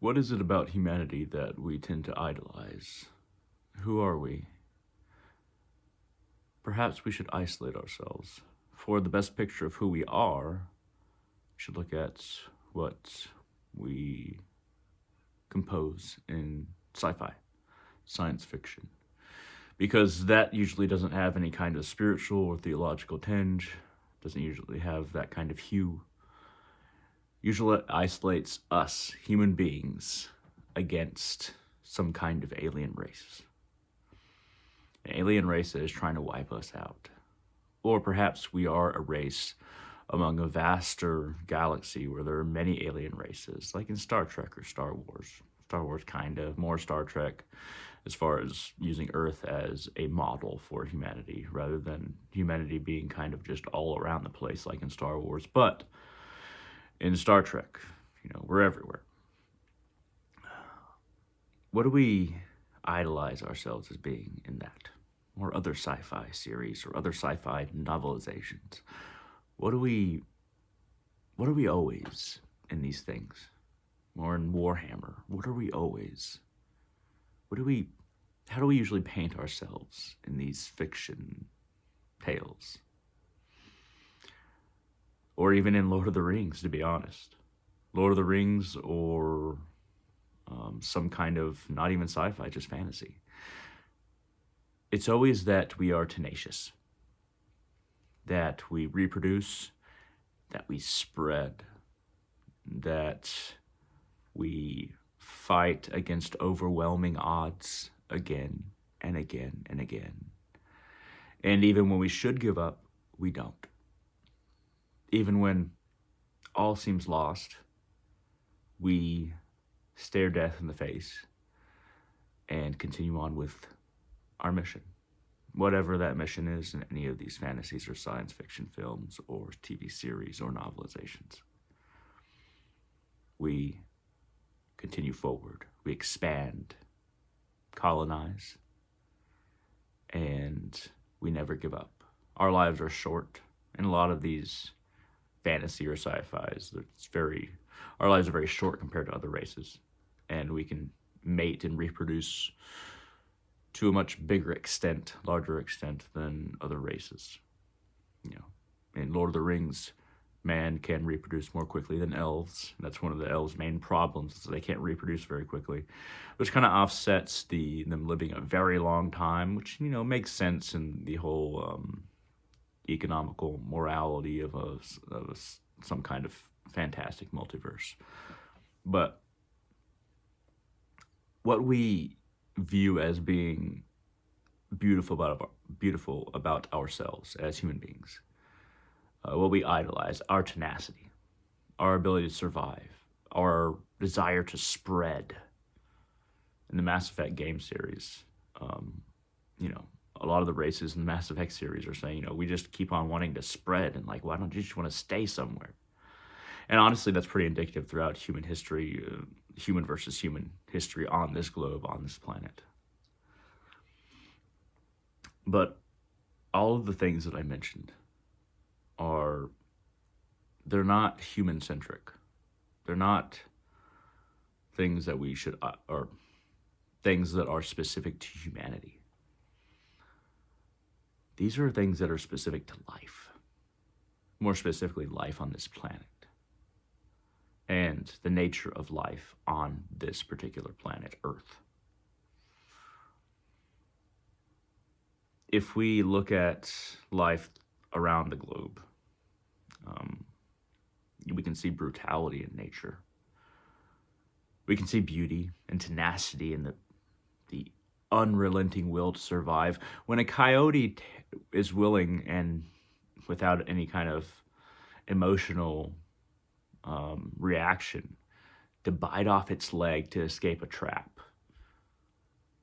What is it about humanity that we tend to idolize? Who are we? Perhaps we should isolate ourselves. For the best picture of who we are, we should look at what we compose in sci fi, science fiction. Because that usually doesn't have any kind of spiritual or theological tinge, doesn't usually have that kind of hue. Usually isolates us, human beings, against some kind of alien race. An alien race that is trying to wipe us out. Or perhaps we are a race among a vaster galaxy where there are many alien races, like in Star Trek or Star Wars. Star Wars, kind of, more Star Trek, as far as using Earth as a model for humanity, rather than humanity being kind of just all around the place, like in Star Wars. But in Star Trek, we're everywhere. What do we idolize ourselves as being in that? Or other sci-fi series or other sci-fi novelizations? What do we always in these things? Or in Warhammer, what are we always? What do we how do we usually paint ourselves in these fiction tales? Or even in Lord of the Rings, to be honest. Lord of the Rings or some kind of not even sci-fi, just fantasy. It's always that we are tenacious, that we reproduce, that we spread, that we fight against overwhelming odds again and again and again. And even when we should give up, we don't. Even when all seems lost, we stare death in the face and continue on with our mission. Whatever that mission is in any of these fantasies or science fiction films or TV series or novelizations. We continue forward. We expand, colonize, and we never give up. Our lives are short. In a lot of these fantasy or sci-fis, our lives are very short compared to other races. And we can mate and reproduce to a much bigger extent, larger extent than other races. In Lord of the Rings, man can reproduce more quickly than elves. That's one of the elves' main problems, is they can't reproduce very quickly, which kind of offsets them living a very long time, which makes sense in the whole economical morality of some kind of fantastic multiverse. But what we view as being beautiful about ourselves as human beings, what we idolize, our tenacity, our ability to survive, our desire to spread. In the Mass Effect game series, a lot of the races in the Mass Effect series are saying, we just keep on wanting to spread, and why don't you just want to stay somewhere? And honestly, that's pretty indicative throughout human history, human versus human history on this globe, on this planet. But all of the things that I mentioned they're not human centric. They're not things that we should, or things that are specific to humanity. These are things that are specific to life. More specifically, life on this planet. And the nature of life on this particular planet, Earth. If we look at life around the globe, we can see brutality in nature. We can see beauty and tenacity in the unrelenting will to survive. When a coyote is willing and without any kind of emotional reaction to bite off its leg to escape a trap,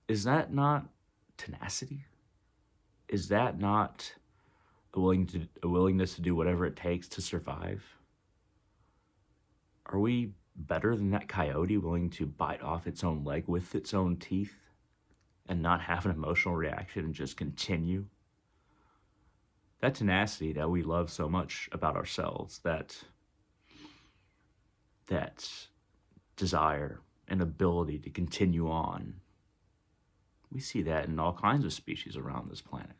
is that not tenacity? Is that not a willingness to do whatever it takes to survive? Are we better than that coyote willing to bite off its own leg with its own teeth and not have an emotional reaction and just continue? That tenacity that we love so much about ourselves, that desire an ability to continue on. We see that in all kinds of species around this planet.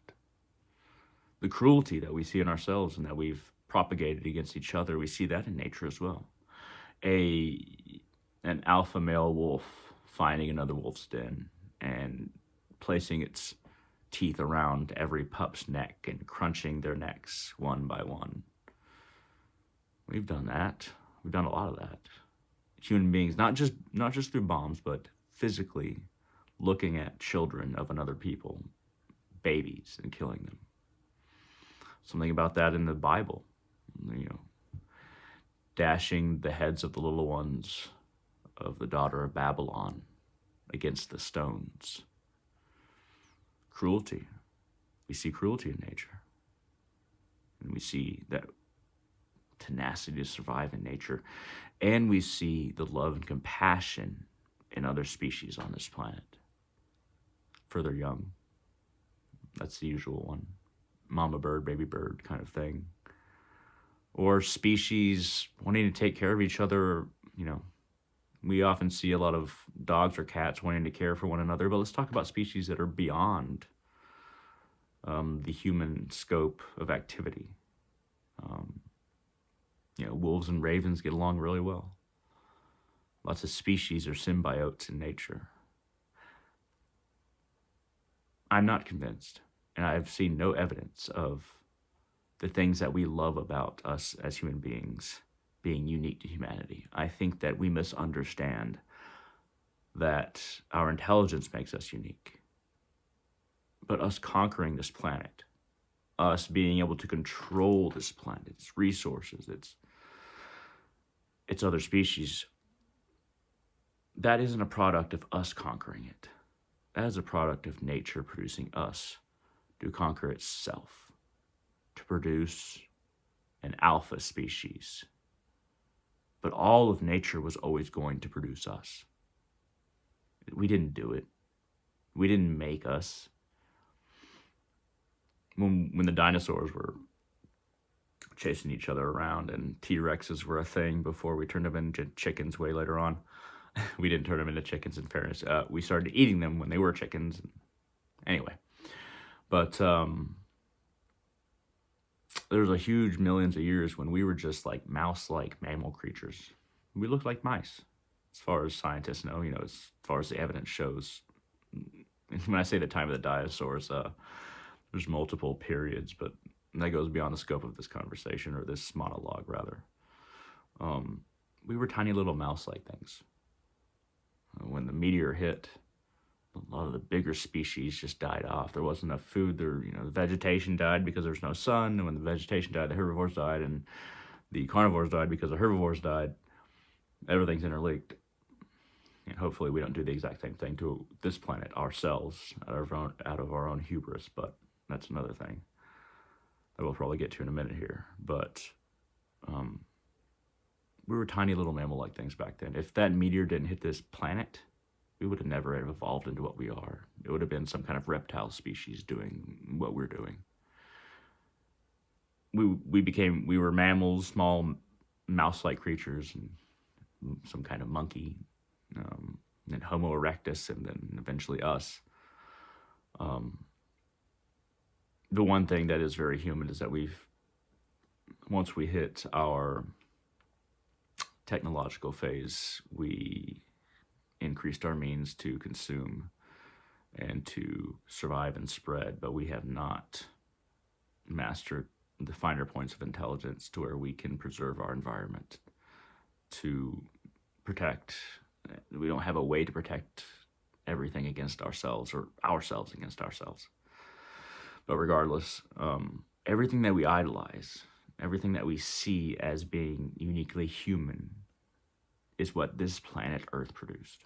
The cruelty that we see in ourselves and that we've propagated against each other, we see that in nature as well. An alpha male wolf finding another wolf's den and placing its teeth around every pup's neck and crunching their necks one by one. We've done that. We've done a lot of that. Human beings, not just through bombs, but physically looking at children of another people, babies, and killing them. Something about that in the Bible, dashing the heads of the little ones of the daughter of Babylon against the stones. Cruelty. We see cruelty in nature. And we see that tenacity to survive in nature. And we see the love and compassion in other species on this planet for their young. That's the usual one. Mama bird, baby bird kind of thing. Or species wanting to take care of each other. We often see a lot of dogs or cats wanting to care for one another, but let's talk about species that are beyond the human scope of activity. Wolves and ravens get along really well. Lots of species are symbiotes in nature. I'm not convinced, and I've seen no evidence of the things that we love about us as human beings being unique to humanity. I think that we misunderstand that our intelligence makes us unique. But us conquering this planet, us being able to control this planet, its resources, its other species, that isn't a product of us conquering it. That is a product of nature producing us to conquer itself, to produce an alpha species. But all of nature was always going to produce us. We didn't do it. We didn't make us. When the dinosaurs were chasing each other around and T-Rexes were a thing before we turned them into chickens way later on. We didn't turn them into chickens, in fairness. We started eating them when they were chickens. Anyway. But there was a huge millions of years when we were just like mouse-like mammal creatures. We looked like mice, as far as scientists know, as far as the evidence shows. When I say the time of the dinosaurs, there's multiple periods, but that goes beyond the scope of this conversation, or this monologue, rather. We were tiny little mouse-like things. When the meteor hit, a lot of the bigger species just died off. There wasn't enough food. The vegetation died because there was no sun. And when the vegetation died, the herbivores died. And the carnivores died because the herbivores died. Everything's interlinked. And hopefully we don't do the exact same thing to this planet ourselves, out of our own hubris. But that's another thing that we'll probably get to in a minute here. But we were tiny little mammal-like things back then. If that meteor didn't hit this planet, we would have never have evolved into what we are. It would have been some kind of reptile species doing what we're doing. We were mammals, small mouse-like creatures, and some kind of monkey, and Homo erectus, and then eventually us. The one thing that is very human is that once we hit our technological phase, we increased our means to consume and to survive and spread, but we have not mastered the finer points of intelligence to where we can preserve our environment, to protect. We don't have a way to protect everything against ourselves, or ourselves against ourselves. But regardless, everything that we idolize, everything that we see as being uniquely human, is what this planet Earth produced.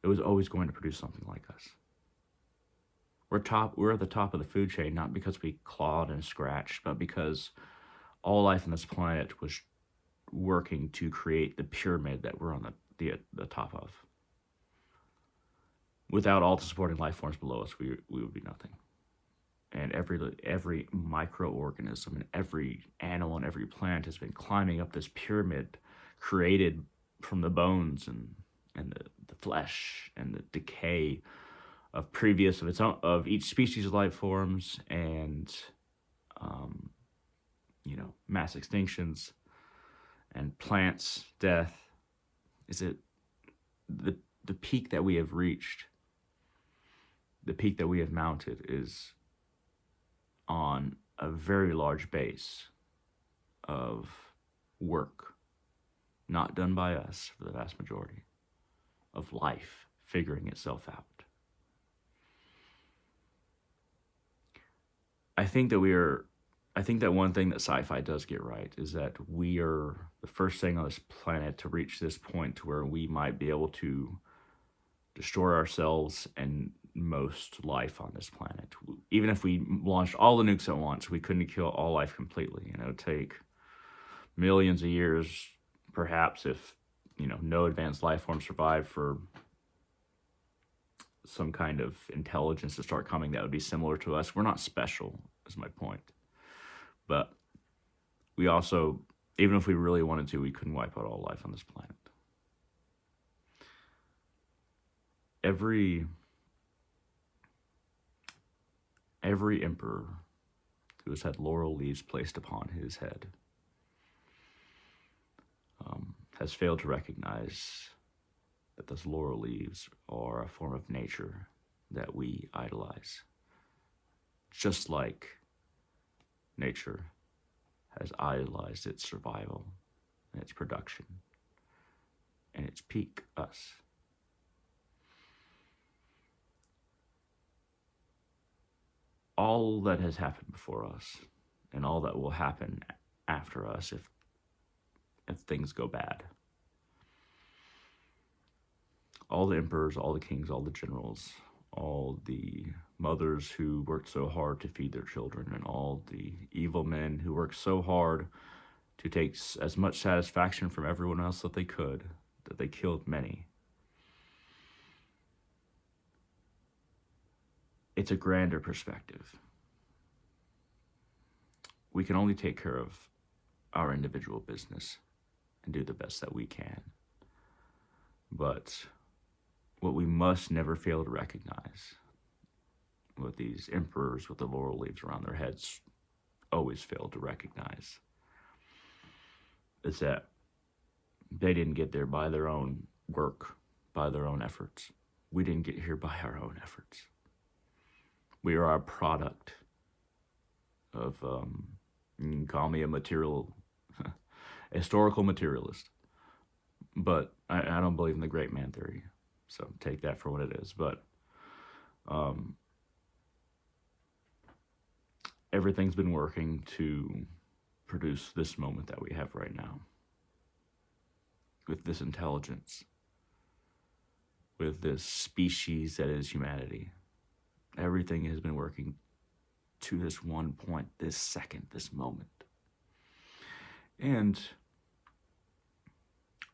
It was always going to produce something like us. We're at the top of the food chain, not because we clawed and scratched, but because all life on this planet was working to create the pyramid that we're on the top of. Without all the supporting life forms below us, we would be nothing. And every microorganism and every animal and every plant has been climbing up this pyramid created from the bones and the flesh and the decay of previous of its own of each species of life forms and um, mass extinctions and plants death. Is it the peak that we have reached, the peak that we have mounted is on a very large base of work not done by us for the vast majority, of life figuring itself out. I think that one thing that sci-fi does get right is that we are the first thing on this planet to reach this point to where we might be able to destroy ourselves and most life on this planet. Even if we launched all the nukes at once, we couldn't kill all life completely. It would take millions of years, perhaps, if no advanced life form survived, for some kind of intelligence to start coming that would be similar to us. We're not special, is my point. But we also, even if we really wanted to, we couldn't wipe out all life on this planet. Every emperor who has had laurel leaves placed upon his head has failed to recognize that those laurel leaves are a form of nature that we idolize. Just like nature has idolized its survival and its production and its peak, us. All that has happened before us and all that will happen after us if things go bad. All the emperors, all the kings, all the generals, all the mothers who worked so hard to feed their children, and all the evil men who worked so hard to take as much satisfaction from everyone else that they could, that they killed many. It's a grander perspective. We can only take care of our individual business and do the best that we can. But what we must never fail to recognize, what these emperors with the laurel leaves around their heads always fail to recognize, is that they didn't get there by their own work, by their own efforts. We didn't get here by our own efforts. We are a product of, you can call me a historical materialist, but I don't believe in the great man theory, so take that for what it is. But everything's been working to produce this moment that we have right now, with this intelligence, with this species that is humanity. Everything has been working to this one point, this second, this moment. And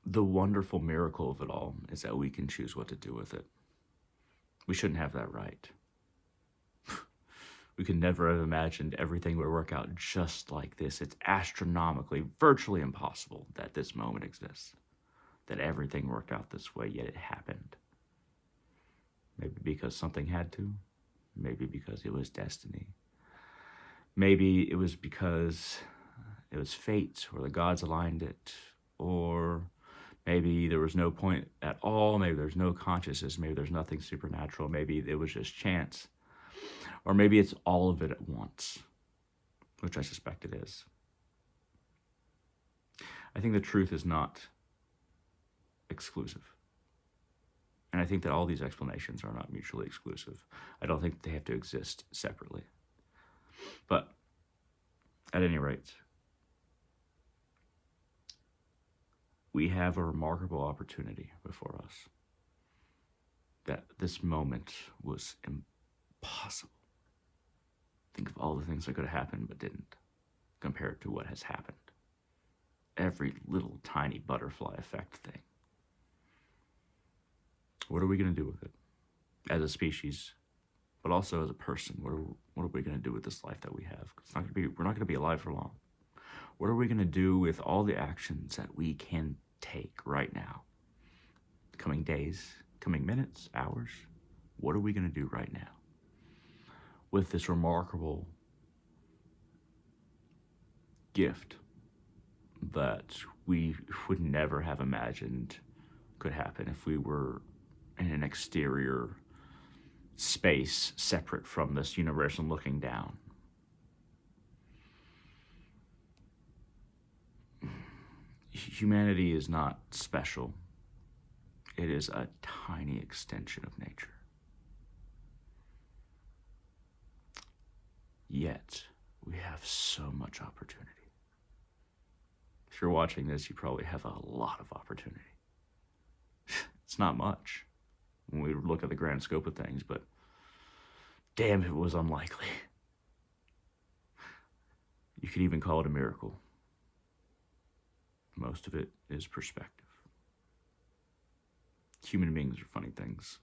the wonderful miracle of it all is that we can choose what to do with it. We shouldn't have that right. We could never have imagined everything would work out just like this. It's astronomically, virtually impossible that this moment exists, that everything worked out this way, yet it happened. Maybe because something had to. Maybe because it was destiny. Maybe it was because it was fate, or the gods aligned it, or maybe there was no point at all. Maybe there's no consciousness. Maybe there's nothing supernatural. Maybe it was just chance. Or maybe it's all of it at once, which I suspect it is. I think the truth is not exclusive. And I think that all these explanations are not mutually exclusive. I don't think they have to exist separately. But at any rate, we have a remarkable opportunity before us. That this moment was impossible. Think of all the things that could have happened but didn't, compared to what has happened. Every little tiny butterfly effect thing. What are we going to do with it? As a species, but also as a person, what are we going to do with this life that we have? We're not going to be alive for long. What are we going to do with all the actions that we can take right now? Coming days, coming minutes, hours? What are we going to do right now with this remarkable gift that we would never have imagined could happen if we were in an exterior space separate from this universe and looking down? Humanity is not special. It is a tiny extension of nature. Yet, we have so much opportunity. If you're watching this, you probably have a lot of opportunity. It's not much when we look at the grand scope of things, but damn, it was unlikely. You could even call it a miracle. Most of it is perspective. Human beings are funny things.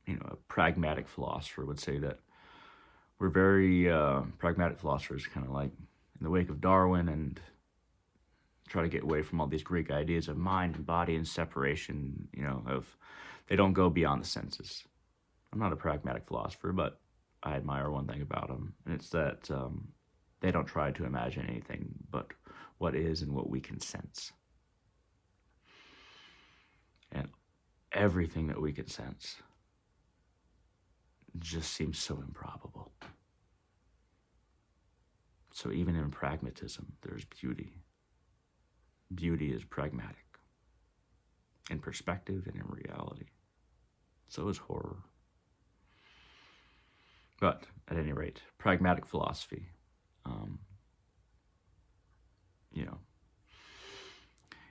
A pragmatic philosopher would say that we're very pragmatic philosophers, kind of like in the wake of Darwin, and try to get away from all these Greek ideas of mind and body and separation, they don't go beyond the senses. I'm not a pragmatic philosopher, but I admire one thing about them, and it's that they don't try to imagine anything but what is and what we can sense. And everything that we can sense just seems so improbable. So even in pragmatism, there's beauty. Beauty is pragmatic, in perspective and in reality. So is horror. But at any rate, pragmatic philosophy,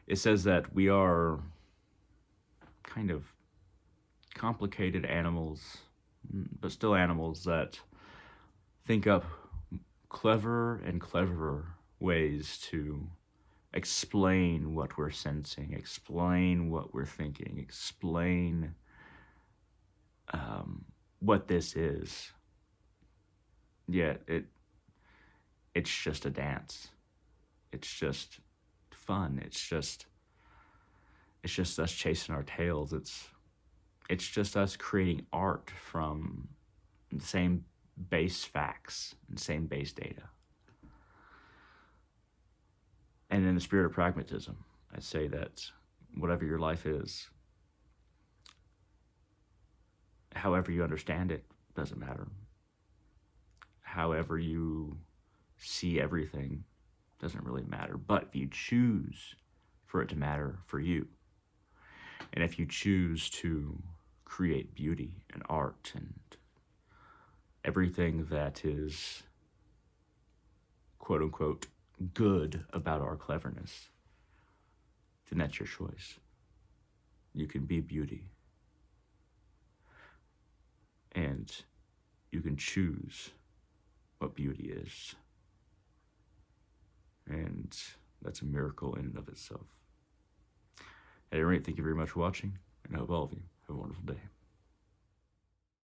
it says that we are kind of complicated animals, but still animals that think up cleverer and cleverer ways to explain what we're sensing, explain what we're thinking, explain what this is. Yet it's just a dance. It's just fun. It's just us chasing our tails. It's just us creating art from the same base facts and same base data. And in the spirit of pragmatism, I say that whatever your life is, however you understand it, doesn't matter. However you see everything, doesn't really matter. But if you choose for it to matter for you, and if you choose to create beauty and art and everything that is, quote unquote, good about our cleverness, then that's your choice. You can be beauty. And you can choose what beauty is. And that's a miracle in and of itself. At any rate, thank you very much for watching, and I hope all of you have a wonderful day.